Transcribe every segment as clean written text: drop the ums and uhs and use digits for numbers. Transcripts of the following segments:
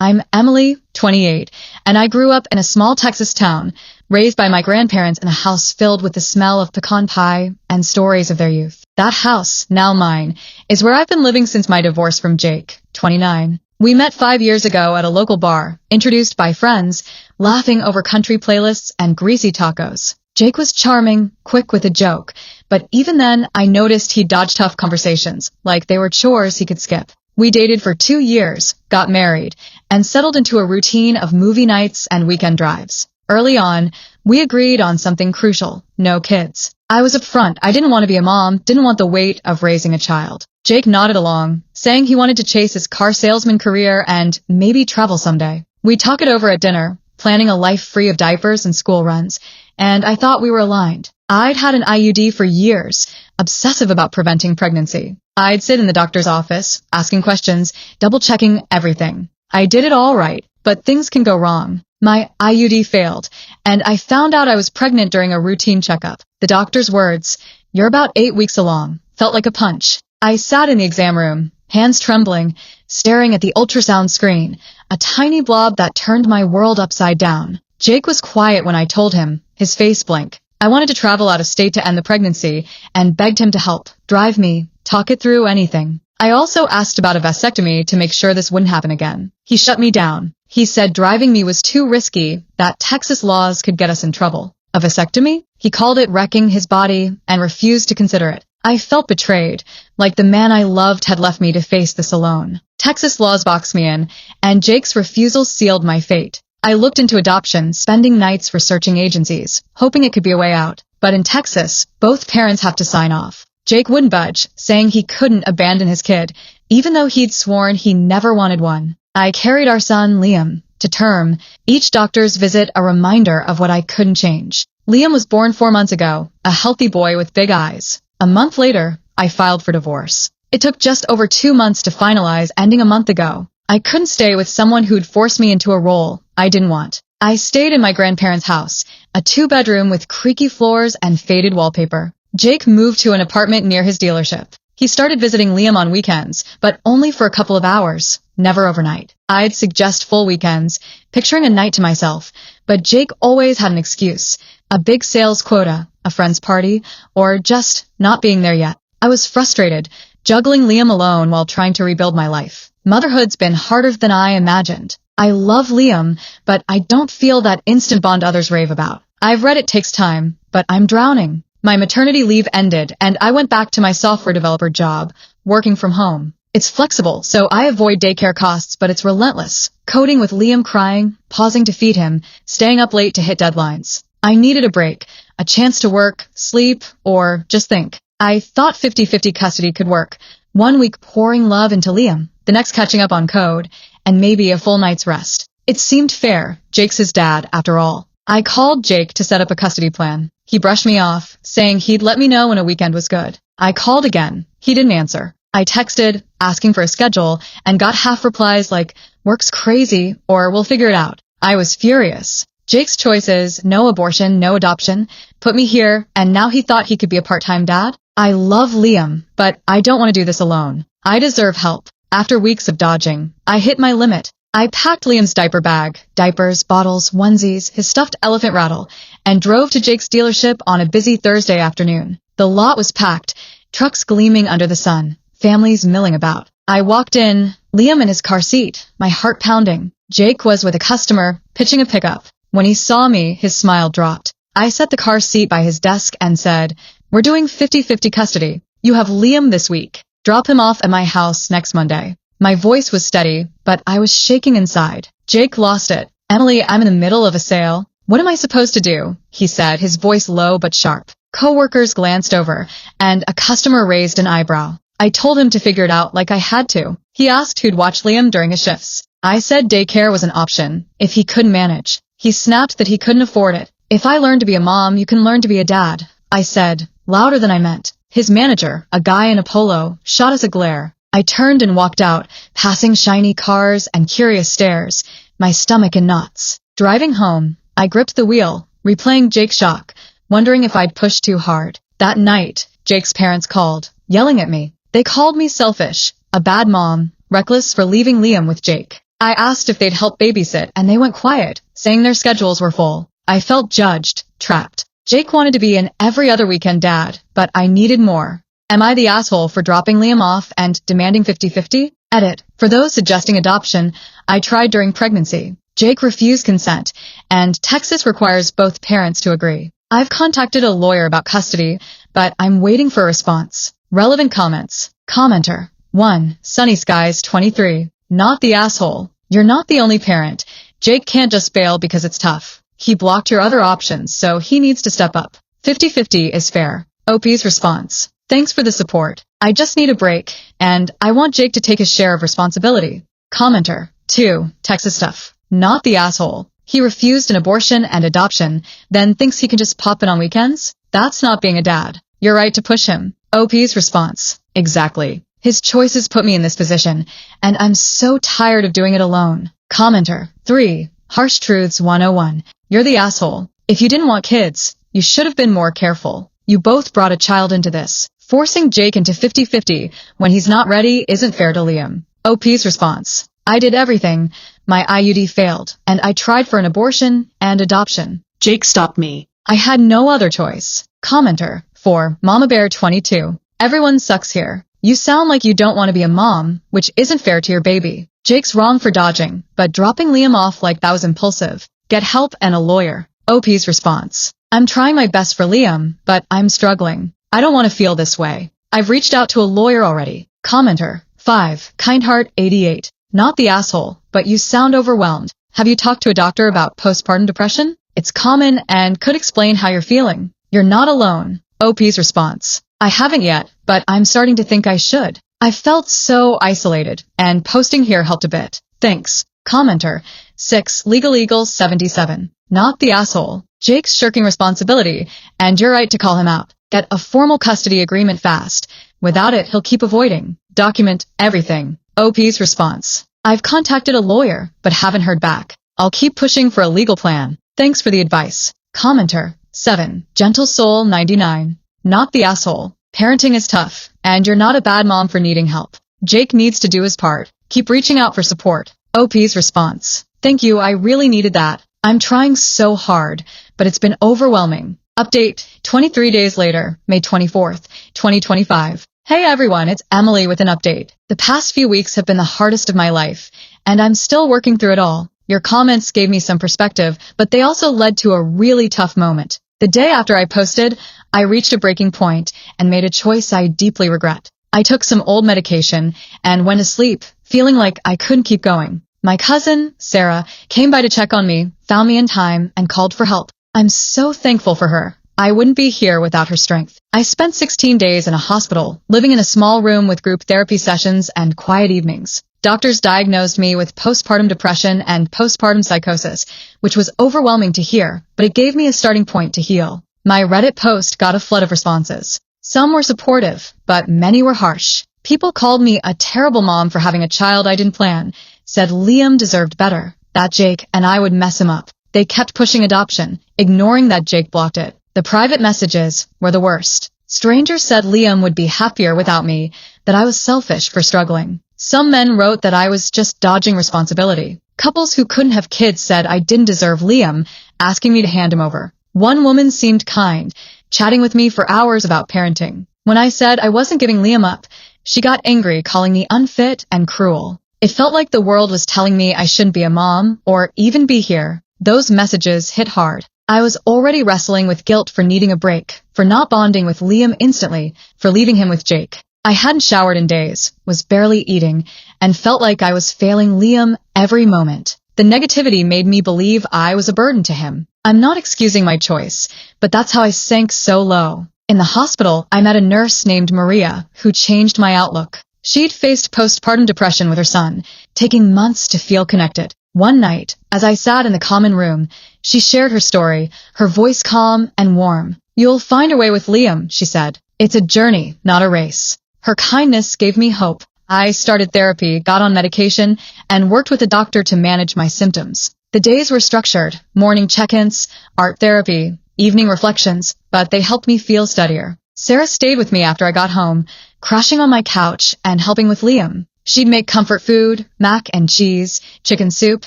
I'm Emily, 28, and I grew up in a small Texas town, raised by my grandparents in a house filled with the smell of pecan pie and stories of their youth. That house, now mine, is where I've been living since my divorce from Jake, 29. We met 5 years ago at a local bar, introduced by friends, laughing over country playlists and greasy tacos. Jake was charming, quick with a joke, but even then I noticed he dodged tough conversations, like they were chores he could skip. We dated for 2 years, got married, and settled into a routine of movie nights and weekend drives. Early on, we agreed on something crucial: no kids. I was upfront. I didn't want to be a mom, didn't want the weight of raising a child. Jake nodded along, saying he wanted to chase his car salesman career and maybe travel someday. We talked it over at dinner, planning a life free of diapers and school runs, and I thought we were aligned. I'd had an IUD for years, obsessive about preventing pregnancy. I'd sit in the doctor's office, asking questions, double-checking everything. I did it all right, but things can go wrong. My IUD failed, and I found out I was pregnant during a routine checkup. The doctor's words, "You're about 8 weeks along," felt like a punch. I sat in the exam room, hands trembling, staring at the ultrasound screen, a tiny blob that turned my world upside down. Jake was quiet when I told him, his face blank. I wanted to travel out of state to end the pregnancy and begged him to help, drive me, talk it through, anything. I also asked about a vasectomy to make sure this wouldn't happen again. He shut me down. He said driving me was too risky, that Texas laws could get us in trouble. A vasectomy? He called it wrecking his body and refused to consider it. I felt betrayed, like the man I loved had left me to face this alone. Texas laws boxed me in, and Jake's refusal sealed my fate. I looked into adoption, spending nights researching agencies, hoping it could be a way out. But in Texas, both parents have to sign off. Jake wouldn't budge, saying he couldn't abandon his kid, even though he'd sworn he never wanted one. I carried our son, Liam, to term, each doctor's visit a reminder of what I couldn't change. Liam was born 4 months ago, a healthy boy with big eyes. A month later, I filed for divorce. It took just over 2 months to finalize, ending a month ago. I couldn't stay with someone who'd forced me into a role I didn't want. I stayed in my grandparents' house, a 2-bedroom with creaky floors and faded wallpaper. Jake moved to an apartment near his dealership. He started visiting Liam on weekends, but only for a couple of hours, never overnight. I'd suggest full weekends, picturing a night to myself, but Jake always had an excuse: a big sales quota, a friend's party, or just not being there yet. I was frustrated, juggling Liam alone while trying to rebuild my life. Motherhood's been harder than I imagined. I love Liam, but I don't feel that instant bond others rave about. I've read it takes time, but I'm drowning. My maternity leave ended, and I went back to my software developer job, working from home. It's flexible, so I avoid daycare costs, but it's relentless. Coding with Liam crying, pausing to feed him, staying up late to hit deadlines. I needed a break, a chance to work, sleep, or just think. I thought 50-50 custody could work. 1 week pouring love into Liam, the next catching up on code, and maybe a full night's rest. It seemed fair. Jake's his dad, after all. I called Jake to set up a custody plan. He brushed me off, saying he'd let me know when a weekend was good. I called again. He didn't answer. I texted, asking for a schedule, and got half replies like, "Work's crazy," or "We'll figure it out." I was furious. Jake's choices, no abortion, no adoption, put me here, and now he thought he could be a part-time dad? I love Liam, but I don't want to do this alone. I deserve help. After weeks of dodging, I hit my limit. I packed Liam's diaper bag, diapers, bottles, onesies, his stuffed elephant rattle, and drove to Jake's dealership on a busy Thursday afternoon. The lot was packed, trucks gleaming under the sun, families milling about. I walked in, Liam in his car seat, my heart pounding. Jake was with a customer, pitching a pickup. When he saw me, his smile dropped. I set the car seat by his desk and said, "We're doing 50-50 custody. You have Liam this week. Drop him off at my house next Monday." My voice was steady, but I was shaking inside. Jake lost it. "Emily, I'm in the middle of a sale. What am I supposed to do?" he said, his voice low but sharp. Coworkers glanced over, and a customer raised an eyebrow. I told him to figure it out like I had to. He asked who'd watch Liam during his shifts. I said daycare was an option, if he couldn't manage. He snapped that he couldn't afford it. "If I learn to be a mom, you can learn to be a dad," I said, louder than I meant. His manager, a guy in a polo, shot us a glare. I turned and walked out, passing shiny cars and curious stares, my stomach in knots. Driving home, I gripped the wheel, replaying Jake's shock, wondering if I'd pushed too hard. That night, Jake's parents called, yelling at me. They called me selfish, a bad mom, reckless for leaving Liam with Jake. I asked if they'd help babysit, and they went quiet, saying their schedules were full. I felt judged, trapped. Jake wanted to be an every other weekend dad, but I needed more. Am I the asshole for dropping Liam off and demanding 50-50? Edit. For those suggesting adoption, I tried during pregnancy. Jake refused consent, and Texas requires both parents to agree. I've contacted a lawyer about custody, but I'm waiting for a response. Relevant comments. Commenter. 1. Sunny Skies 23. Not the asshole. You're not the only parent. Jake can't just bail because it's tough. He blocked your other options, so he needs to step up. 50-50 is fair. OP's response. Thanks for the support. I just need a break, and I want Jake to take his share of responsibility. Commenter. 2. Texas stuff. Not the asshole. He refused an abortion and adoption, then thinks he can just pop in on weekends? That's not being a dad. You're right to push him. OP's response. Exactly. His choices put me in this position, and I'm so tired of doing it alone. Commenter. 3. Harsh Truths 101. You're the asshole. If you didn't want kids, you should have been more careful. You both brought a child into this. Forcing Jake into 50-50 when he's not ready isn't fair to Liam. OP's response. I did everything. My IUD failed, and I tried for an abortion and adoption. Jake stopped me. I had no other choice. Commenter. 4. Mama Bear 22. Everyone sucks here. You sound like you don't want to be a mom, which isn't fair to your baby. Jake's wrong for dodging, but dropping Liam off like that was impulsive. Get help and a lawyer. OP's response. I'm trying my best for Liam, but I'm struggling. I don't want to feel this way. I've reached out to a lawyer already. Commenter. 5. Kindheart 88. Not the asshole, but you sound overwhelmed. Have you talked to a doctor about postpartum depression? It's common and could explain how you're feeling. You're not alone. OP's response. I haven't yet, but I'm starting to think I should. I felt so isolated, and posting here helped a bit. Thanks. Commenter. 6. Legal Eagle 77. Not the asshole. Jake's shirking responsibility, and you're right to call him out. Get a formal custody agreement fast. Without it, he'll keep avoiding. Document everything. OP's response. I've contacted a lawyer, but haven't heard back. I'll keep pushing for a legal plan. Thanks for the advice. Commenter. 7. Gentle Soul 99. Not the asshole. Parenting is tough, and you're not a bad mom for needing help. Jake needs to do his part. Keep reaching out for support. OP's response. Thank you, I really needed that. I'm trying so hard, but it's been overwhelming. Update. 23 days later, May 24th, 2025. Hey everyone, it's Emily with an update. The past few weeks have been the hardest of my life, and I'm still working through it all. Your comments gave me some perspective, but they also led to a really tough moment. The day after I posted, I reached a breaking point and made a choice I deeply regret. I took some old medication and went to sleep, feeling like I couldn't keep going. My cousin, Sarah, came by to check on me, found me in time, and called for help. I'm so thankful for her. I wouldn't be here without her strength. I spent 16 days in a hospital, living in a small room with group therapy sessions and quiet evenings. Doctors diagnosed me with postpartum depression and postpartum psychosis, which was overwhelming to hear, but it gave me a starting point to heal. My Reddit post got a flood of responses. Some were supportive, but many were harsh. People called me a terrible mom for having a child I didn't plan, said Liam deserved better, that Jake and I would mess him up. They kept pushing adoption, ignoring that Jake blocked it. The private messages were the worst. Strangers said Liam would be happier without me, that I was selfish for struggling. Some men wrote that I was just dodging responsibility. Couples who couldn't have kids said I didn't deserve Liam, asking me to hand him over. One woman seemed kind, chatting with me for hours about parenting. When I said I wasn't giving Liam up, she got angry, calling me unfit and cruel. It felt like the world was telling me I shouldn't be a mom or even be here. Those messages hit hard. I was already wrestling with guilt for needing a break, for not bonding with Liam instantly, for leaving him with Jake. I hadn't showered in days, was barely eating, and felt like I was failing Liam every moment. The negativity made me believe I was a burden to him. I'm not excusing my choice, but that's how I sank so low. In the hospital, I met a nurse named Maria, who changed my outlook. She'd faced postpartum depression with her son, taking months to feel connected. One night, as I sat in the common room, she shared her story, her voice calm and warm. You'll find a way with Liam, she said. It's a journey, not a race. Her kindness gave me hope. I started therapy, got on medication, and worked with a doctor to manage my symptoms. The days were structured, morning check-ins, art therapy, evening reflections, but they helped me feel steadier. Sarah stayed with me after I got home, crashing on my couch and helping with Liam. She'd make comfort food, mac and cheese, chicken soup,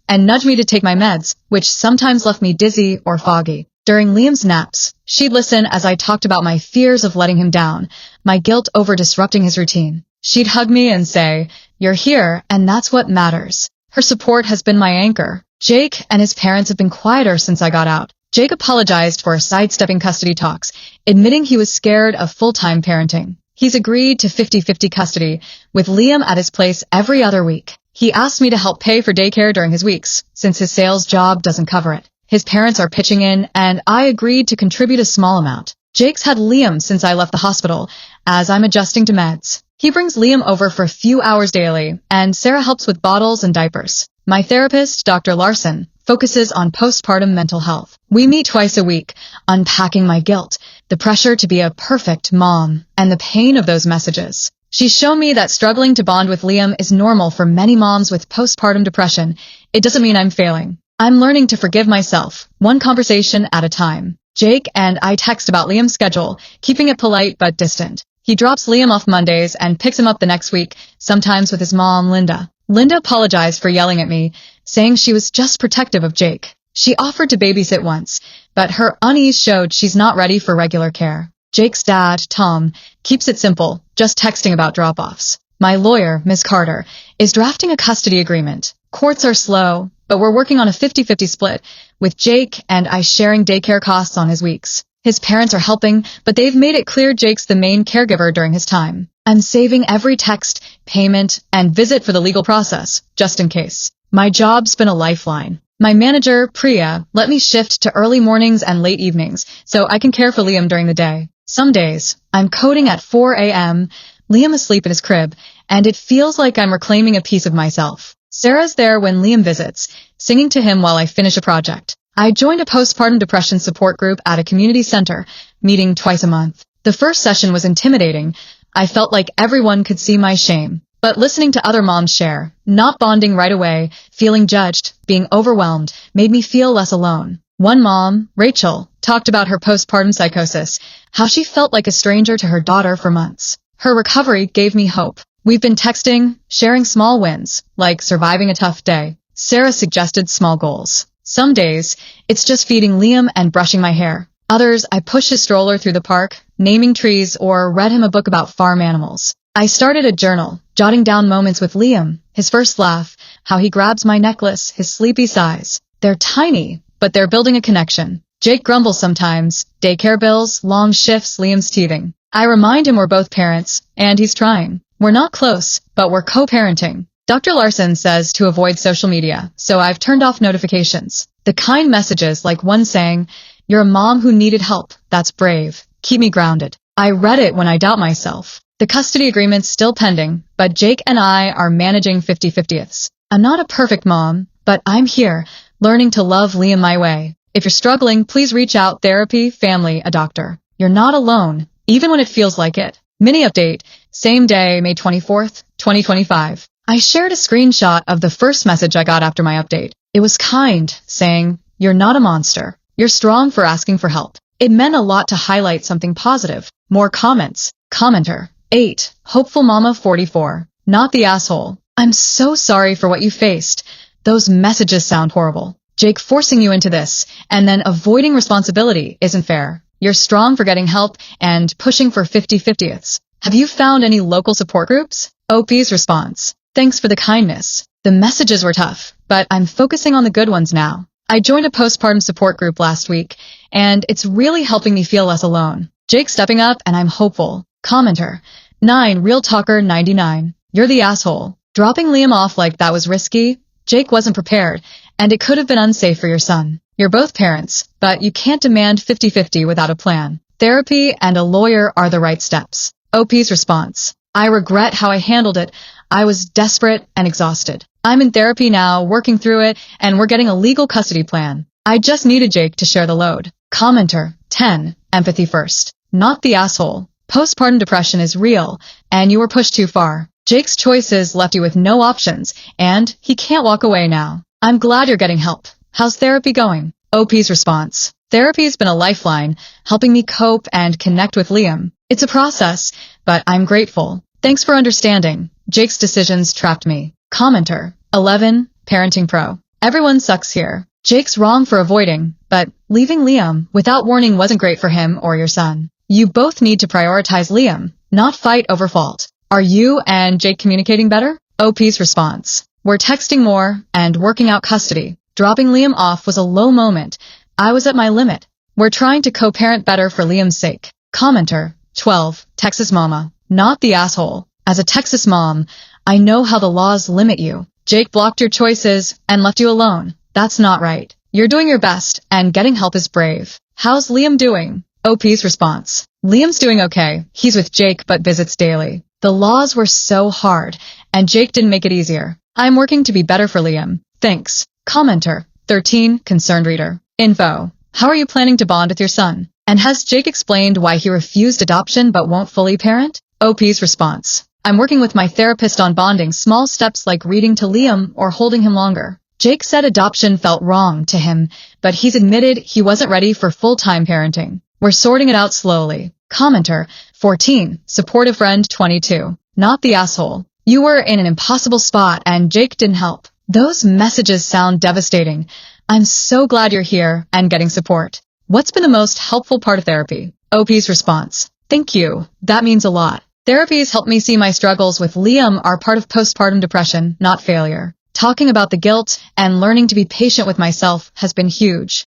and nudge me to take my meds, which sometimes left me dizzy or foggy. During Liam's naps, she'd listen as I talked about my fears of letting him down, my guilt over disrupting his routine. She'd hug me and say, "You're here, and that's what matters." Her support has been my anchor. Jake and his parents have been quieter since I got out. Jake apologized for sidestepping custody talks, admitting he was scared of full-time parenting. He's agreed to 50-50 custody, with Liam at his place every other week. He asked me to help pay for daycare during his weeks, since his sales job doesn't cover it. His parents are pitching in, and I agreed to contribute a small amount. Jake's had Liam since I left the hospital, as I'm adjusting to meds. He brings Liam over for a few hours daily, and Sarah helps with bottles and diapers. My therapist, Dr. Larson, focuses on postpartum mental health. We meet twice a week, unpacking my guilt, the pressure to be a perfect mom, and the pain of those messages. She's shown me that struggling to bond with Liam is normal for many moms with postpartum depression. It doesn't mean I'm failing. I'm learning to forgive myself, one conversation at a time. Jake and I text about Liam's schedule, keeping it polite but distant. He drops Liam off Mondays and picks him up the next week, sometimes with his mom, Linda. Linda apologized for yelling at me, saying she was just protective of Jake. She offered to babysit once, but her unease showed she's not ready for regular care. Jake's dad, Tom, keeps it simple, just texting about drop-offs. My lawyer, Ms. Carter, is drafting a custody agreement. Courts are slow, but we're working on a 50-50 split, with Jake and I sharing daycare costs on his weeks. His parents are helping, but they've made it clear Jake's the main caregiver during his time. I'm saving every text, payment, and visit for the legal process, just in case. My job's been a lifeline. My manager, Priya, let me shift to early mornings and late evenings, so I can care for Liam during the day. Some days, I'm coding at 4 a.m., Liam asleep in his crib, and it feels like I'm reclaiming a piece of myself. Sarah's there when Liam visits, singing to him while I finish a project. I joined a postpartum depression support group at a community center, meeting twice a month. The first session was intimidating. I felt like everyone could see my shame. But listening to other moms share, not bonding right away, feeling judged, being overwhelmed, made me feel less alone. One mom, Rachel, talked about her postpartum psychosis, how she felt like a stranger to her daughter for months. Her recovery gave me hope. We've been texting, sharing small wins, like surviving a tough day. Sarah suggested small goals. Some days, it's just feeding Liam and brushing my hair. Others, I push his stroller through the park, naming trees, or read him a book about farm animals. I started a journal, jotting down moments with Liam, his first laugh, how he grabs my necklace, his sleepy sighs. They're tiny, but they're building a connection. Jake grumbles sometimes, daycare bills, long shifts, Liam's teething. I remind him we're both parents, and he's trying. We're not close, but we're co-parenting. Dr. Larson says to avoid social media, so I've turned off notifications. The kind messages, like one saying, "You're a mom who needed help. That's brave," keep me grounded. I read it when I doubt myself. The custody agreement's still pending, but Jake and I are managing 50-50ths. I'm not a perfect mom, but I'm here, learning to love Liam my way. If you're struggling, please reach out, therapy, family, a doctor. You're not alone, even when it feels like it. Mini update, same day, May 24th, 2025. I shared a screenshot of the first message I got after my update. It was kind, saying, "You're not a monster. You're strong for asking for help." It meant a lot to highlight something positive. More comments. Commenter. 8. Hopeful Mama 44. Not the asshole. I'm so sorry for what you faced. Those messages sound horrible. Jake forcing you into this, and then avoiding responsibility isn't fair. You're strong for getting help and pushing for 50-50ths. Have you found any local support groups? OP's response. Thanks for the kindness. The messages were tough, but I'm focusing on the good ones now. I joined a postpartum support group last week, and it's really helping me feel less alone. Jake's stepping up, and I'm hopeful. Commenter. 9. Real Talker 99. You're the asshole. Dropping Liam off like that was risky. Jake wasn't prepared, and it could have been unsafe for your son. You're both parents, but you can't demand 50-50 without a plan. Therapy and a lawyer are the right steps. OP's response. I regret how I handled it. I was desperate and exhausted. I'm in therapy now, working through it, and we're getting a legal custody plan. I just needed Jake to share the load. Commenter. 10. Empathy first. Not the asshole. Postpartum depression is real, and you were pushed too far. Jake's choices left you with no options, and he can't walk away now. I'm glad you're getting help. How's therapy going? OP's response. Therapy's been a lifeline, helping me cope and connect with Liam. It's a process, but I'm grateful. Thanks for understanding. Jake's decisions trapped me. Commenter. 11. Parenting Pro. Everyone sucks here. Jake's wrong for avoiding, but leaving Liam without warning wasn't great for him or your son. You both need to prioritize Liam, not fight over fault. Are you and Jake communicating better? OP's response. We're texting more and working out custody. Dropping Liam off was a low moment. I was at my limit. We're trying to co-parent better for Liam's sake. Commenter. 12. Texas Mama. Not the asshole. As a Texas mom, I know how the laws limit you. Jake blocked your choices and left you alone. That's not right. You're doing your best, and getting help is brave. How's Liam doing? OP's response. Liam's doing okay. He's with Jake but visits daily. The laws were so hard, and Jake didn't make it easier. I'm working to be better for Liam. Thanks. Commenter. 13. Concerned reader. Info. How are you planning to bond with your son? And has Jake explained why he refused adoption but won't fully parent? OP's response. I'm working with my therapist on bonding small steps like reading to Liam or holding him longer. Jake said adoption felt wrong to him, but he's admitted he wasn't ready for full-time parenting. We're sorting it out slowly. Commenter. 14. Supportive friend 22. Not the asshole. You were in an impossible spot and Jake didn't help. Those messages sound devastating. I'm so glad you're here and getting support. What's been the most helpful part of therapy? OP's response. Thank you. That means a lot. Therapies helped me see my struggles with Liam are part of postpartum depression, not failure. Talking about the guilt and learning to be patient with myself has been huge.